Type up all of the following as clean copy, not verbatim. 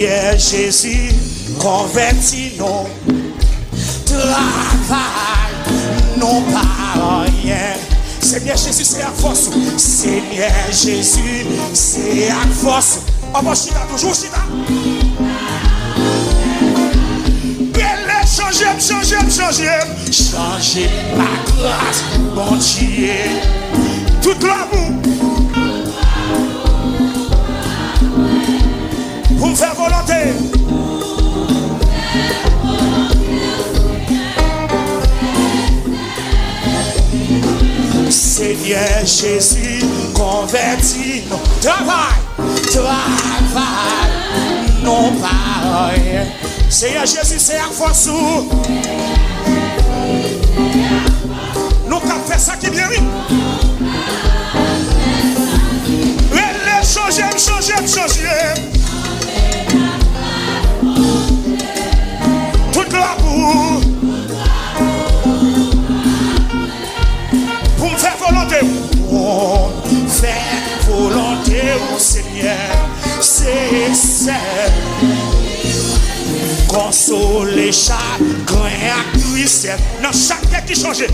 Et Jésus convertit non travail, non pas rien. Seigneur Jésus, c'est à force. Seigneur Jésus, c'est à force. On va chita toujours chita. Belle changer ma grâce, mon Dieu. Toute l'amour. Pour me faire volonté. Seigneur Jésus, convertis nos travail, non pas rien. Seigneur Jésus, c'est à force. Nous avons fait ça qui est bien, oui. Changer. Toute l'amour. Pour me faire volonté. Pour faire volonté au Seigneur. C'est celle. Consoler chagrin à cuisser. Dans chaque tête qui change.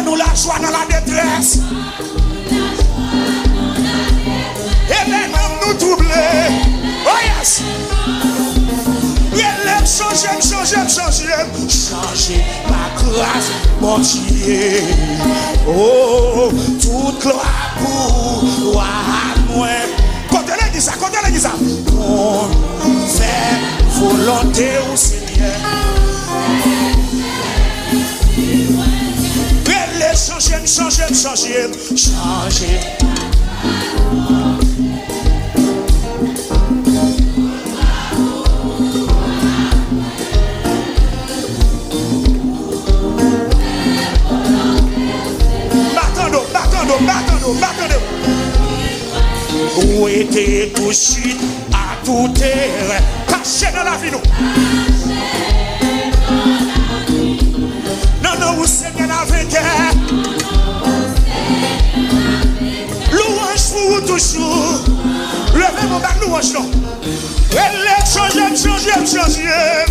Nous la joie dans la détresse. Et maintenant nous troubler. Oh yes. Changer ma grâce, mon Dieu. Oh, toute gloire pour moi. Côté l'église, pour faire volonté au Seigneur. Changer. Battons. Où était tout suite à tout terre, caché dans la vie nous. Non, où Seigneur la vainqueur. Louange pour toujours. Levez mon bac, louange non. Changer.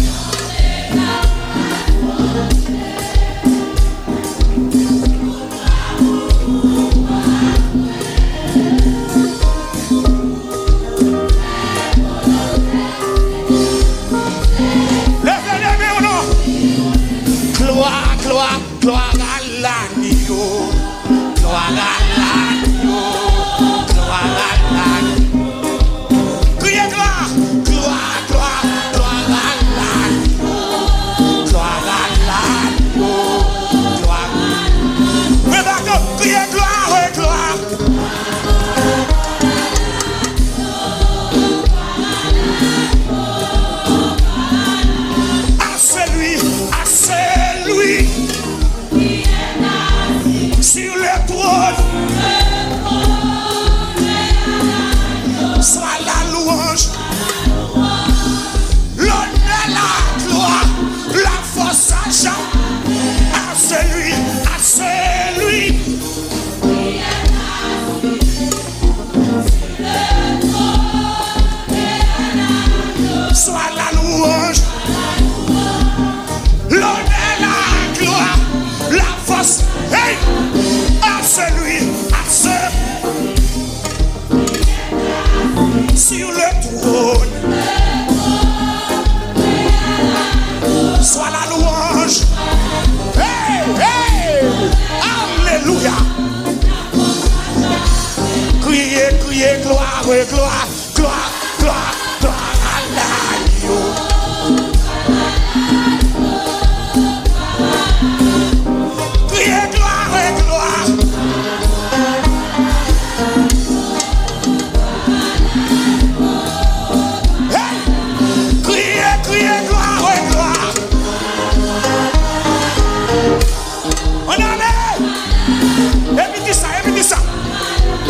Gloire à l'agneau, gloire à l'agneau, gloire à l'agneau. Criez gloire à l'agneau, gloire à l'agneau, gloire. Mais d'accord, criez gloire. À celui. Sur le trône, soit la louange, l'honneur, la gloire, la force à Jean, à celui, soit la louange, l'honneur, la gloire, la force, hey! À celui, sur le trône, soit la louange, hey! Alléluia. Criez, gloire à l'agneau.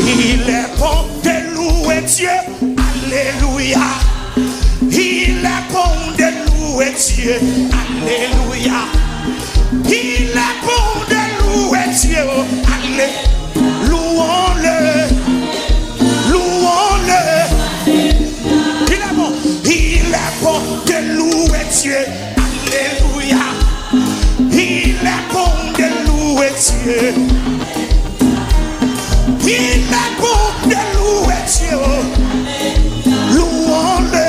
Il est bon de louer Dieu, alléluia. Il est bon de louer Dieu, alléluia. Il est bon de louer Dieu, alléluia. Louons-le, louons. Dieu. Alléluia. Il est bon de louer Dieu. Il est bon de louer Dieu. Louons-le.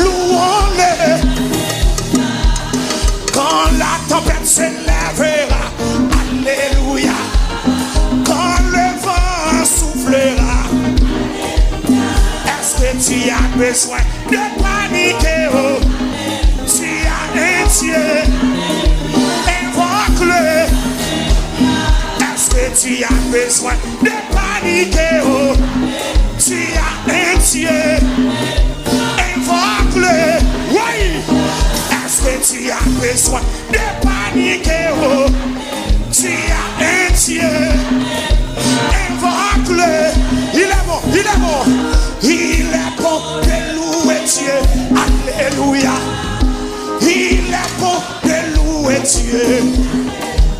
Louons-le. Quand la tempête s'élèvera. Alléluia. Quand le vent soufflera. Est-ce que tu as besoin de paniquer? Oh, tu as un Dieu. Invoque-le. Est-ce que tu as besoin de paniquer? Oh, tu as un Dieu. Invoque-le. Oui. Est-ce que tu as besoin de paniquer? Oh, tu as un Dieu. Invoque-le. Il est bon, il est bon. Il est bon de louer Dieu. Alléluia. Il est bon de louer Dieu.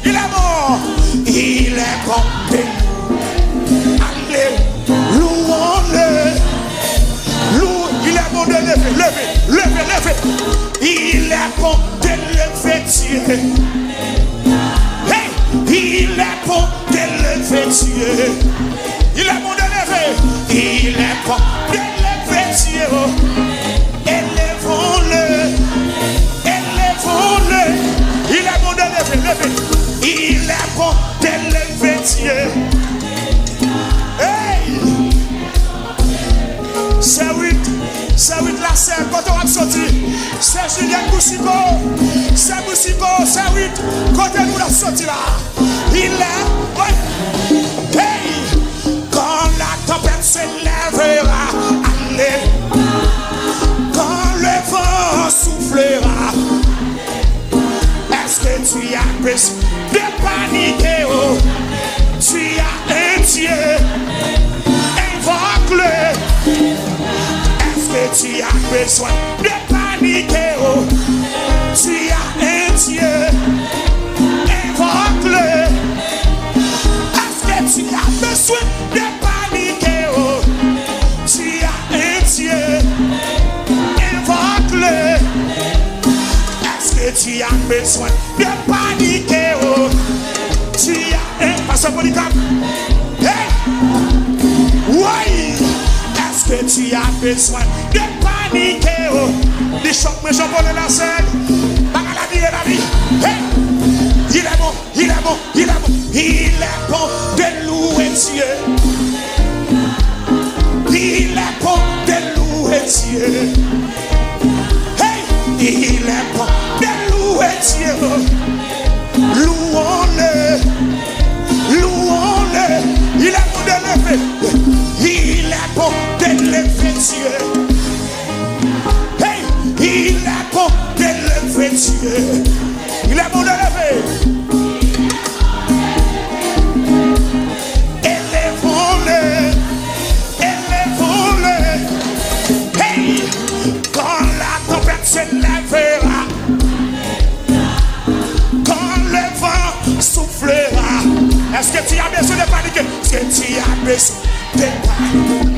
Il est bon. Il est bon de louer. Alléluia. Louons-le. Il est bon de lever, lever, lever, lever. Il est bon de lever Dieu. Hey, il est bon de lever Dieu. Il est bon de lever. Il est bon de lever Dieu. Élevons-le. Élevons-le. Il est bon de lever, lever. Il est bon de lever Dieu. Hey! C'est oui, la scène, quand on va sortir. C'est Julien Boussico. C'est Boussico, c'est oui. Quand on va sortir là. Il est. Ouais. Hey! Quand la tempête s'élèvera. Allez. Quand le vent soufflera. Est-ce que tu as besoin de paniquer? Oh, tu as un Dieu. Invoque-le. Est-ce que tu as besoin de paniquer? Oh, tu as un Dieu. Invoque-le. Est-ce que tu as besoin de paniquer? Oh, tu as un Dieu. Invoque-le. Est-ce que tu as besoin de paniquer? Oh, tu as un pasteur Polycarpe. Hey! Oui! Est-ce que tu as besoin de paniquer? Oh, des chocs, mais j'en connais la scène. La vie et la vie. Hey! Il est bon, il est bon, il est bon. Il est bon de louer Dieu. Il est bon de louer Dieu. Hey! Il est bon de louer Dieu. Louons-le. Louons-le. Il est bon de lever. Il est bon de lever Dieu. Hey! Il est bon de lever Dieu. Il est bon de lever. Élevons-le. Élevons-le. Hey! Quand la tempête s'élèvera. Quand le vent soufflera. Est-ce que tu as besoin de paniquer? Est-ce que tu as besoin de paniquer?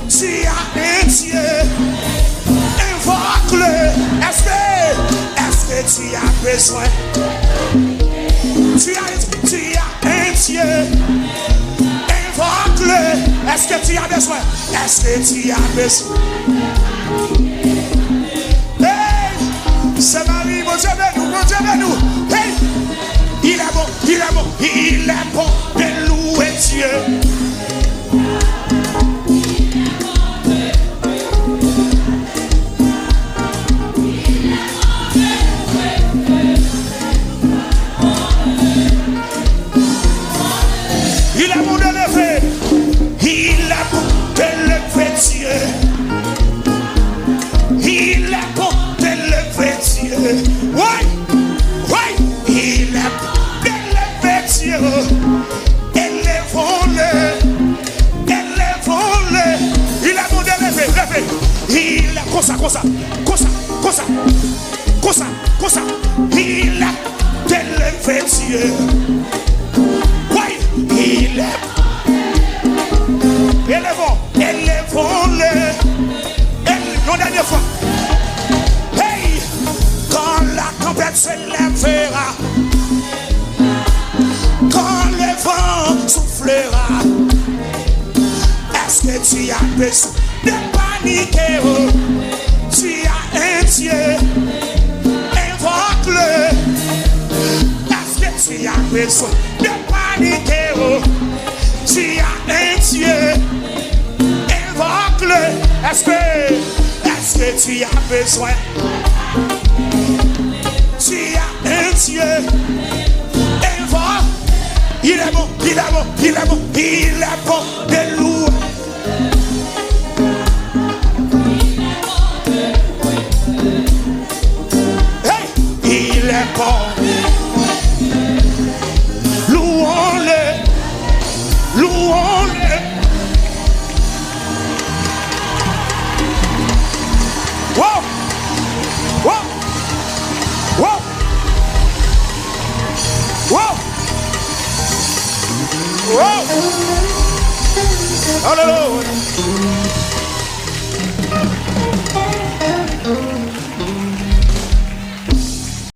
Tu as un Dieu. Invoque-le. Est-ce que tu as besoin? Tu as un Dieu. Invoque-le. Est-ce que tu as besoin? Est-ce que tu as besoin? Hey! C'est Marie, mon Dieu de nous, mon Dieu de nous. Hey! Il est bon, il est bon, il est bon de louer Dieu. Il est bon de lever. Il est bon de lever Dieu. Il est bon de lever Dieu. Oui, oui, il est bon. Élevons-le, élevons-le. Il est bon de lever, lever. Il est comme ça, comme ça, comme ça, comme ça, comme ça, comme ça. Il est de lever Dieu. Oui, il est. Élevons, élevons-le. Une dernière fois. tu as besoin de paniquer? Oh, tu as un Dieu, invoque-le. Est-ce que tu as besoin de paniquer? Oh, tu as un Dieu, invoque-le. Est-ce que tu as besoin? Tu as un Dieu, invoque. Il est bon, il est bon, il est bon, il est bon de louer. Hey, il est bon. Louons-le, louons-le. Wow, wow, wow, wow. Wow. Hallelujah.